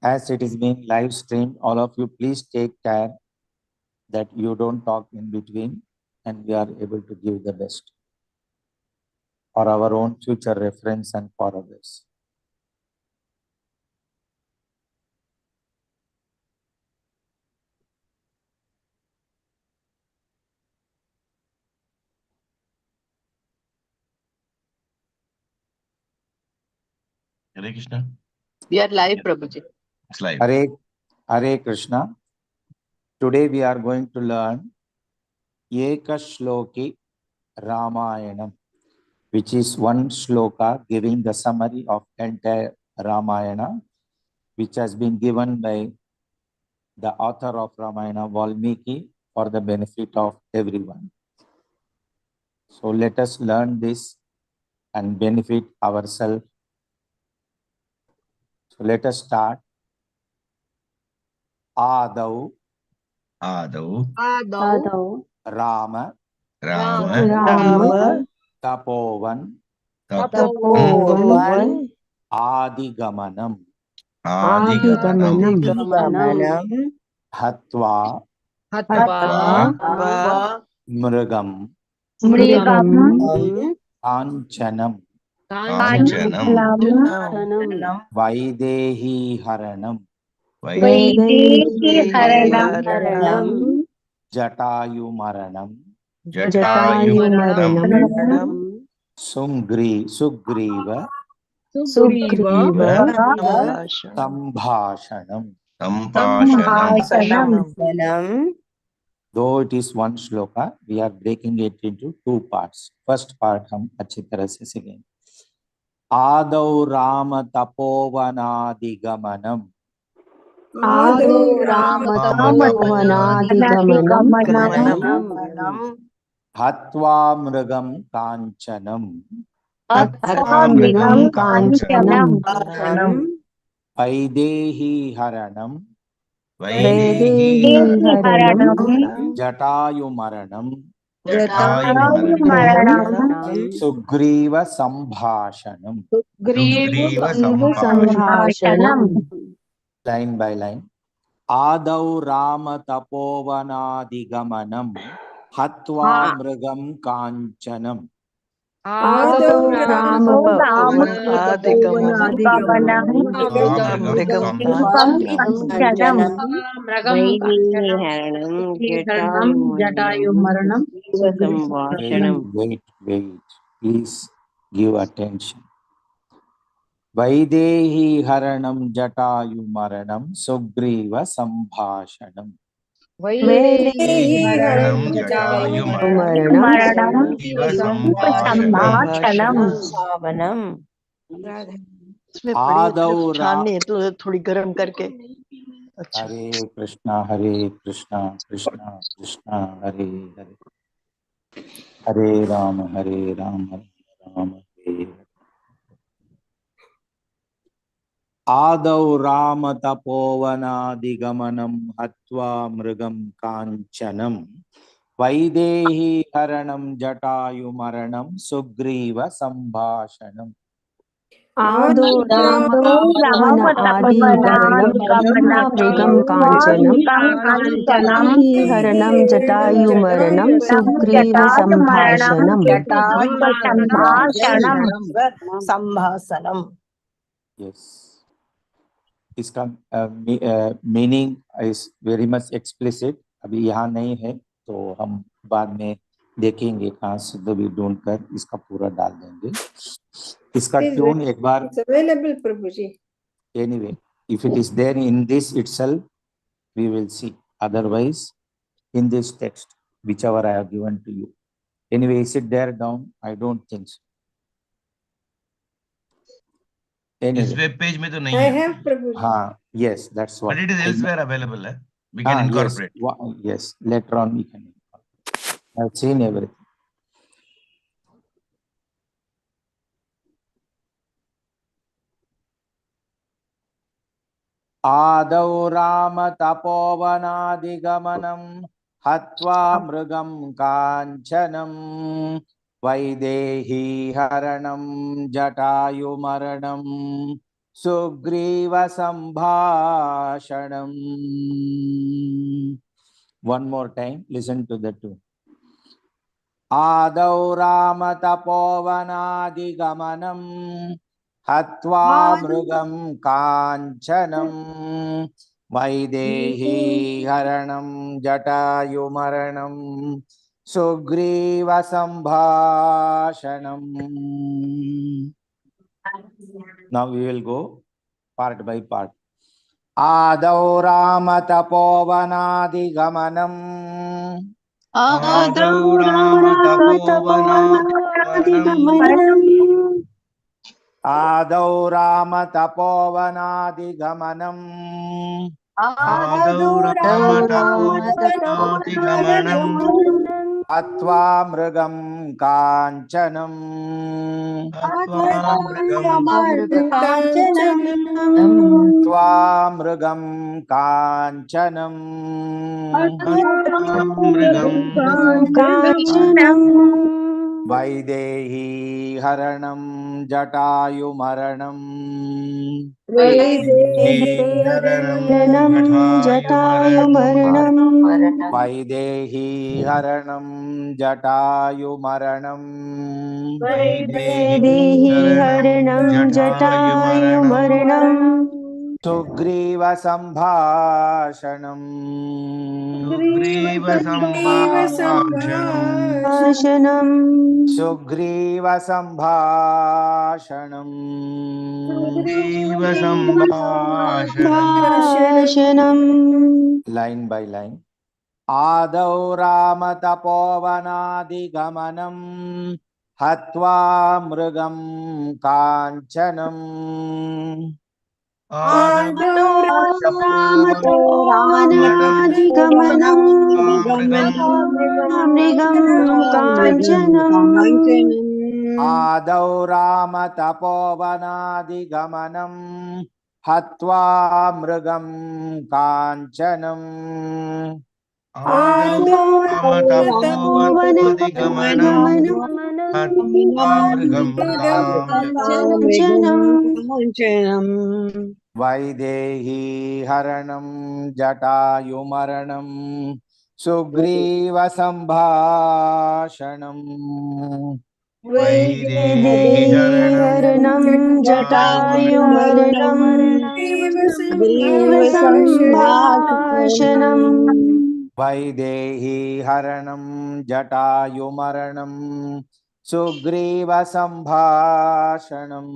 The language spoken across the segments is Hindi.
As it is being live streamed, all of you please take care that you don't talk in between and we are able to give the best for our own future reference and for others. Hare Krishna. We are live, Prabhuji. It's live. Hare Krishna. Today we are going to learn Ekashloki Ramayanam, which is one shloka giving the summary of entire Ramayana, which has been given by the author of Ramayana, Valmiki, for the benefit of everyone. So let us learn this and benefit ourselves. So let us start. Adau Rama Tapovan Adigamanam Hatva Mrugam Kanchanam Vaidehi Haranam Jatayu Maranam Sugriva Sambhashanam. Though it is one shloka, we are breaking it into two parts. First part, हम अच्छी तरह से सीखेंगे. आदौ राम तपोवनादिगमनम हत्वा मृगम कांचनम Vaidehi हरणम जटायुमरणम Sugriva संभाषणम. Line by line. आदौ राम तपोवनादिगमनम हत्वा मृगम कांचनम. Wait, please give attention. Vaidehi Haranam Jatayu Maranam Sugriva Sambhashanam. थोड़ी गर्म करके. हरे कृष्णा कृष्णा कृष्णा हरे हरे हरे राम राम हरे. आदौ राम तपोवनादिगमनम हत्वा मृगम कांचनम वैदेही हरणम जटायुमरणम सुग्रीव संभाषणम. Yes. इसका meaning is very much explicit. अभी यहाँ नहीं है तो हम बाद में देखेंगे कहाँ से भी ढूंढ कर इसका पूरा डाल देंगे. इसका ट्यून एक बार available Prabhuji. Anyway, if it is there in this itself, we will see. Otherwise, in this text, whichever I have given to you. Anyway, is it there down? I don't think so. Anyway. इस वेब पेज में तो नहीं है. I have प्रभुजी. हाँ, yes, that's what. But it is elsewhere available. We can incorporate. Yes, later on we can incorporate. I've seen everything. आदौ राम तपोवनादिगमनम हत्वा मृगम कांचनम Vaidehi हरणम जटायुमरणम Sugriva संभाषणम्. One more time, listen to the two. आदौ राम तपोवनादिगमनम् हत्वा मृगं काञ्चनम् Vaidehi हरणं जटायुमरणं Sugriva संभाषणम्. Now we will go part by part. आदौ राम तपोवनादिगमनम् आदौ राम तपोवनादिगमनम् आदौ राम तपोवनादिगमनम् आदौ राम तपोवनादिगमनम् हत्वा मृगं काञ्चनम् हत्वा मृगं हत्वा मृगं काञ्चनम् वैदेही हरणं जटायुमरणम् वैदेही हरणं जटायुमरणम् सुग्रीव संभाषणम्. सुग्रीव संभाषणम् सुग्रीव संभाषणम्. सुग्रीव संभाषणम् लाइन बाय लाइन. आदौ राम तपोवनादिगमनम् हत्वा मृगं काञ्चनम् आदौ राम तपोवनादिगमनम् मृगं काञ्चनम् आदौ राम तपोवनादिगमनम् हत्वा मृगं काञ्चनम् आदौ राम तपोवनादिगमनम् हत्वा मृगं काञ्चनम् वैदेही हरणं जटायुमरणं सुग्रीव संभाषणम्. वैदेही हरणं जटायुमरणं सुग्रीव संभाषणम् वैदेही हरणं जटायुमरणं सुग्रीव संभाषणम्.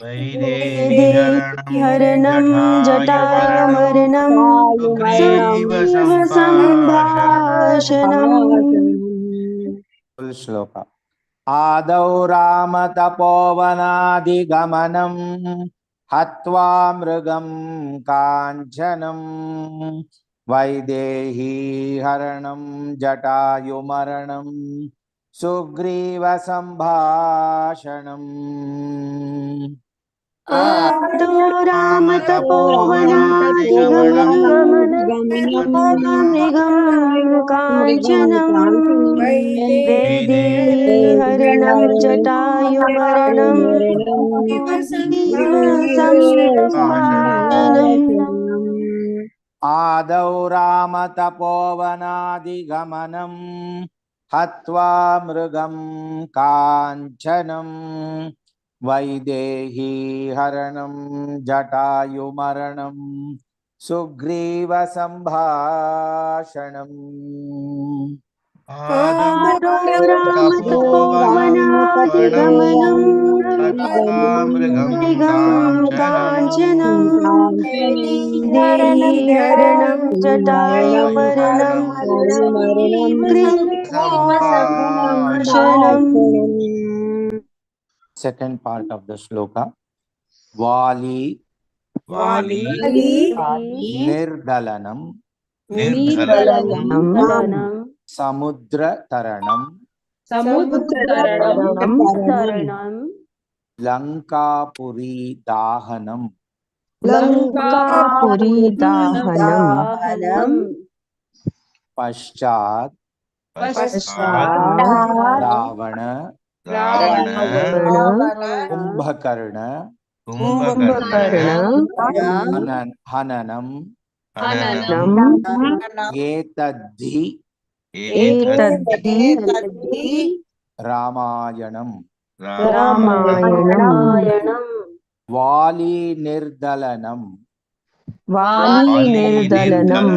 वैदेही हरणं जटायुमरणं सुग्रीव संभाषणम्. श्लोक. आदौ राम तपोवनादिगमनम् हत्वा मृगं काञ्चनम् वैदेही हरणं जटायुमरणं सुग्रीव संभाषणम्. आदौ राम तपोवनादिगमनम् मृगं काञ्चनम् वैदेही हरणं जटायुमरणं संभाषणम्. आदौ राम तपोवनादिगमनम् हत्वा मृगं काञ्चनम् वैदेही हरणं जटायुमरणं सुग्रीव संभाषणम्. आदौ राम तपोवनादिगमनम् हत्वा मृगं काञ्चनम् Vaidehi हरणं जटायुमरणं संभाषणम्. Second part of the shloka. Vali निर्दलनम समुद्र तरणम लंकापुरी दाहनम पश्चात रावण कुंभकर्ण कुंभकर्ण हननम हननम एतद्धि एतद्धि रामायणम रामायणम वाली निर्दलनम वालीनिर्दलनम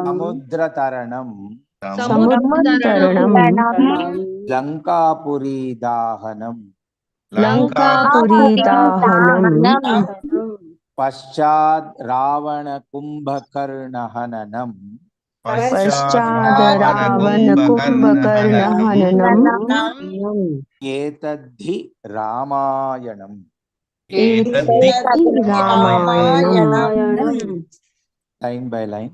समुद्रतरणम समुद्रतरणम लंकापुरी दाहनम लंकापुरी दाहनम पश्चात रावण कुंभकर्ण हननम पश्चाद रावण कुंभकर्ण हननम एतद्धि रामायणम एतद्धि रामायणम लाइन बाय लाइन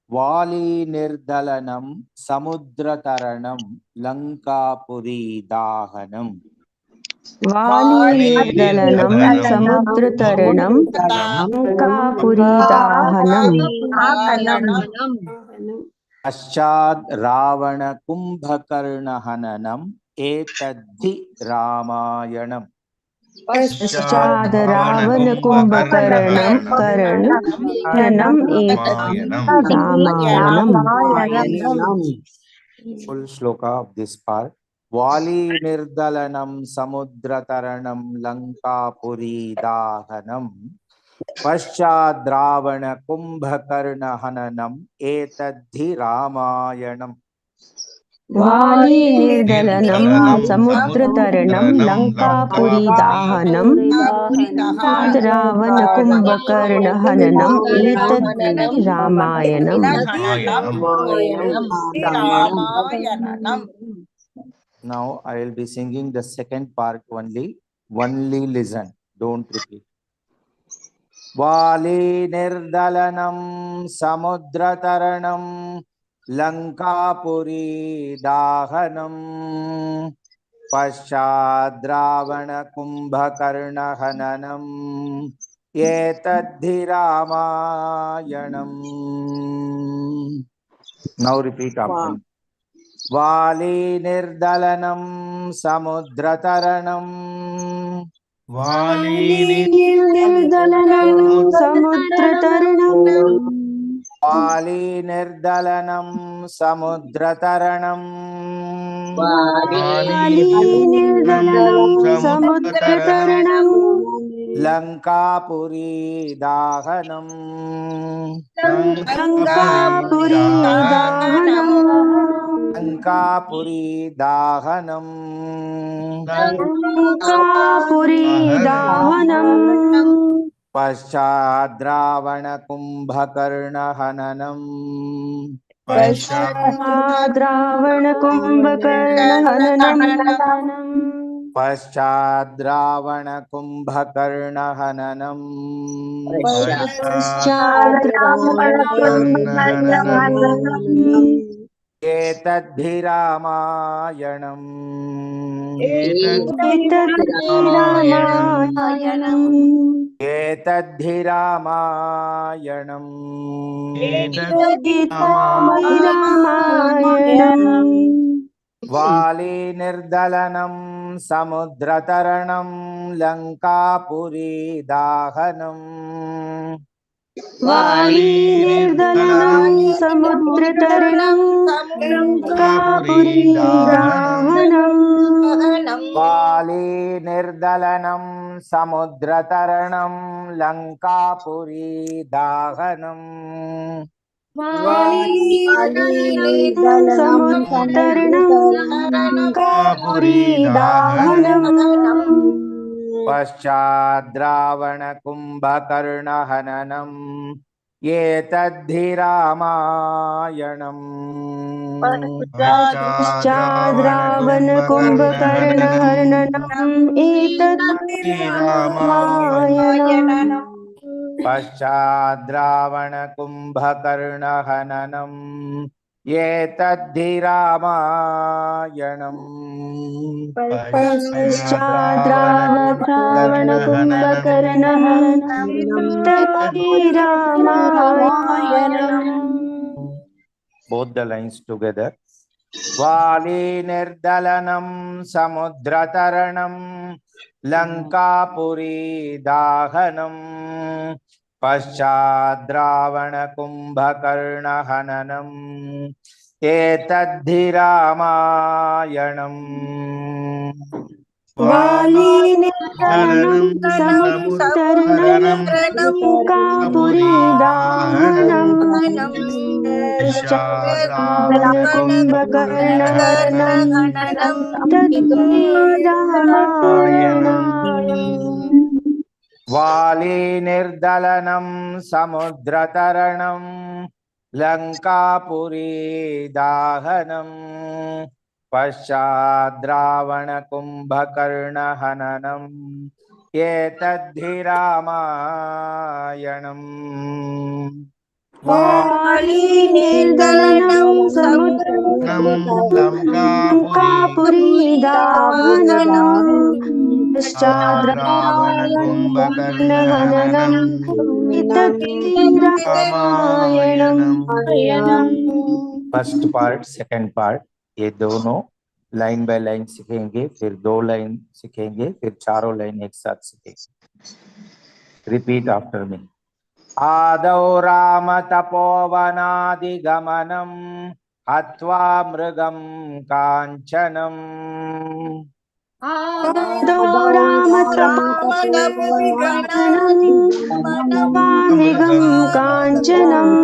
वाली निर्दलनम समुद्रतरणम लंकापुरी दाहनम वालीनिर्दलनम समुद्रतरणम लंकापुरी दाहनम पश्चात रावण कुंभकर्ण हननम एतद्धि रामायणम पश्चाद रावण कुंभकर्णम हननम एतद्धि रामायणम full shloka of this part Vali निर्दलनम समुद्रतरणम लंकापुरी दाहनम पश्चात रावण कुंभकर्ण हननम एतद्धि रामायणम वालीनिर्दलनम समुद्रतरणम लंकापुरी दाहनम रावण कुंभकर्ण हननम एतद्धि Ramayanam Now I will be singing the second part only. Only listen, don't repeat. वाली निर्दलनम समुद्रतरणम लंकापुरी दाहनम पश्चात् रावण कुंभकर्ण हननम एतद्धि Ramayanam. Now repeat after me. वाली निर्दलनम समुद्रतरणम वालीनिर्दलनम समुद्रतरणम वाली निर्दलनम समुद्रतरणम वालीनिर्दलनम समुद्रतरणम लंकापुरी दाहनम लंकापुरी दाहनम लंकापुरी दाहनम लंकापुरी दाहनम पश्चात् रावण कुंभकर्ण हननम पश्चात् रावण कुंभकर्ण हननम पश्चात् रावण कुंभकर्ण हननम पश्चात् रावण कुंभकर्ण हननम एतद्धि रामायणम एतद्धि रामायणम एतद्धि रामायणम एतद्धि रामायणम वाली निर्दलनम समुद्रतरणम लंकापुरी दाहनम वालीनिर्दलनम समुद्रतरणम लंकापुरी दाहनम वाली निर्दलनम समुद्रतरणम लंकापुरी दाहनम वालीनिर्दलनम समुद्रतरणम लंकापुरी दाहनम पश्चात् रावण कुंभकर्ण हननम एतद्धि रामायणम पश्चात् रावण कुंभकर्ण हननम एतद्धि रामायणम पश्चात् रावण कुंभकर्ण हननम एतद्धि रामायणम पश्चात् रावण कुंभकर्ण हननम एतद्धि Ramayanam. Both the lines together. वाली निर्दलनम समुद्रतरणम लंकापुरी दाहनम पश्चाद् रावण कुंभकर्ण हननम एतद्धि रामायणम् वालीनिर्दलनं समुत्तरणं लंकापुरी दाहनं पश्चात् रावणकुम्भकर्णहरणं तद्धि रामायणम् वालीनिर्दलनं समुद्रतरणं लंकापुरी दाहनं पश्चाद् रावण कुंभकर्ण हननम् एतद्धि रामायणम् वालीनिर्दलनं लंकापुरी दाहनं पश्चाद् रावणकुम्भकर्णहननं तद्धि रामायणम्। फर्स्ट पार्ट सेकंड पार्ट ये दोनों लाइन बाय लाइन सीखेंगे, फिर 2 लाइन सीखेंगे, फिर चारों लाइन एक साथ सीखेंगे। Repeat after me. आदौ राम तपोवनादिगमनं हत्वा मृगं कांचनम् आदौ राम तपोवनादिगमनं काञ्चनम्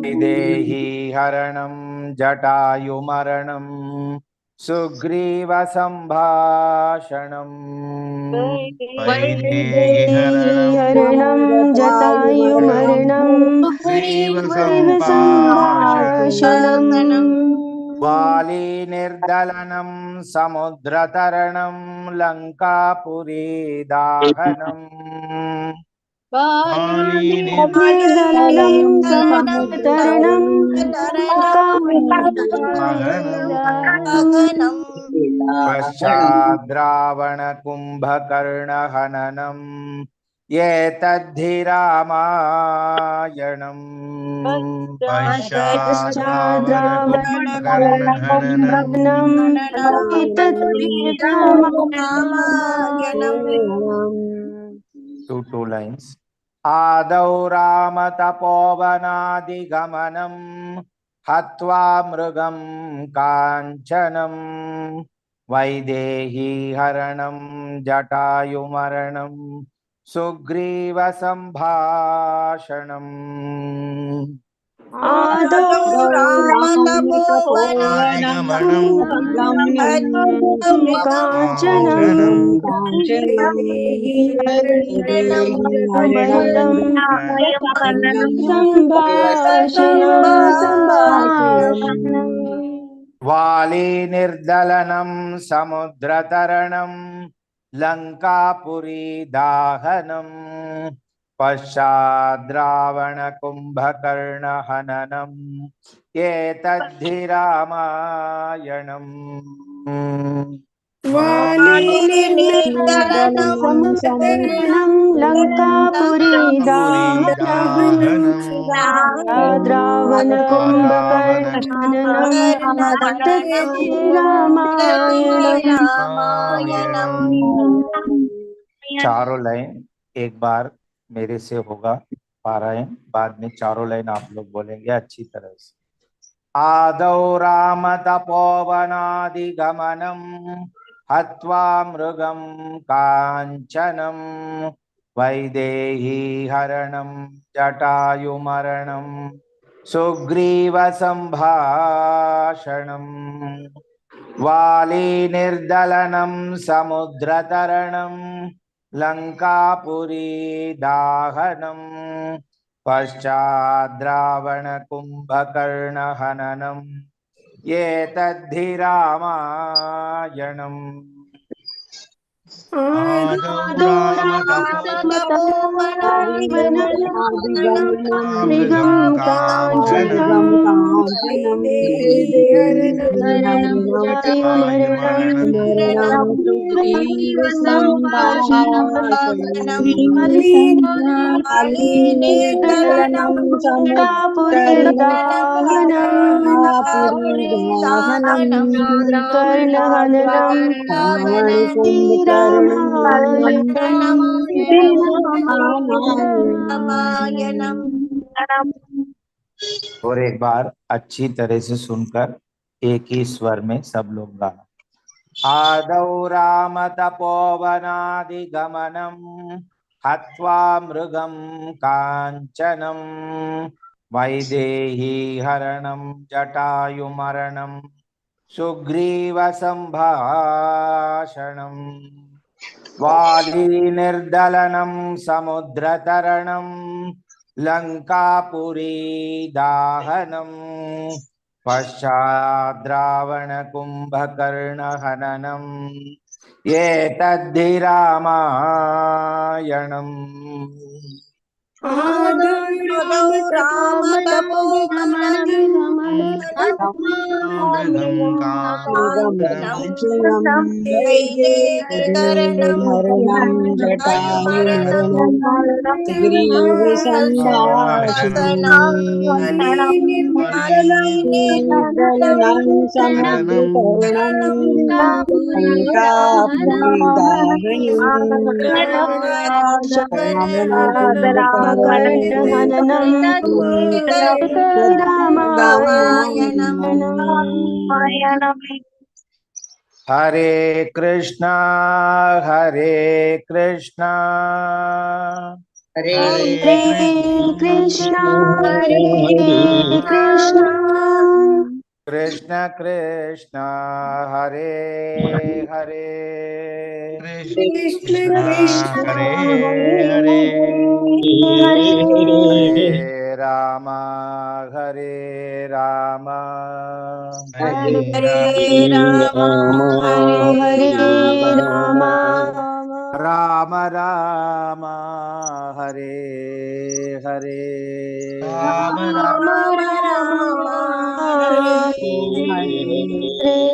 वैदेही हरणं जटायुमरणं सुग्रीव संभाषणम् हरणं जटायुमरणं सुग्रीवसम्भाषणम् वालीनिर्दलनं समुद्रतरणं लंकापुरी दाहनम् वालीनिर्दलनं समुद्रतरणं पश्चाद् रावण कुंभकर्ण हननम् एतद्धि रामायणम् पश्चाद् रावणकुम्भकर्णहननम् एतद्धि रामायणम्। Two lines. आदौ राम तपोवनादिगमनं हत्वा मृगं कांचनं वैदेही हरणं जटायुमरणं सुग्रीव संभाषणम् आदौ रामतपोवनादिगमनं काञ्चनं संभाषणम् वालीनिर्दलनं समुद्रतरणं लंकापुरी दाहनम् पश्चाद् रावण कुंभकर्ण हननम् एतद्धि रामायणम् वालीनिर्दलं समुद्रतरणं लंकापुरी दाहनं रावणकुम्भकर्णहननं तद्धि रामायणम्। चारों लाइन एक बार मेरे से होगा पारायण, बाद में चारों लाइन आप लोग बोलेंगे अच्छी तरह से। आदौ राम तपोवनादिगमनं हत्वा मृगं कांचनं वैदेही हरणं जटायुमरणं सुग्रीव संभाषणम् वालीनिर्दलनं समुद्रतरणं लंकापुरी दाहनम् पश्चाद् रावण कुंभकर्ण हननम् एतद्धि रामायणम् आदौ रामतपोवनादिगमनं काञ्चनं वालीनिर्दलनं समुद्रतरणं कर्णहननं और एक बार अच्छी तरह से सुनकर एक ही स्वर में सब लोग गाना। आदौ राम तपोवनादिगमनम् हत्वा मृगं काञ्चनं वैदेही हरणं जटायुमरणं सुग्रीवसम्भाषणम् वाली निर्दलनं समुद्रतरणं लंकापुरी दाहनम् पश्चाद्रावण कुंभकर्ण हननम् एतद्धि रामायणम्। आदौ राम मृगं काञ्चनं वैदेहीहरणं जटायुमरणं निर्दलनं समुद्रतरणं लङ्कापुरीदाहनं हरे कृष्णा हरे कृष्णा कृष्ण कृष्ण हरे हरे कृष्ण कृष्ण हरे हरे हरे राम हरे हरे राम राम राम हरे हरे राम राम राम हरे हरे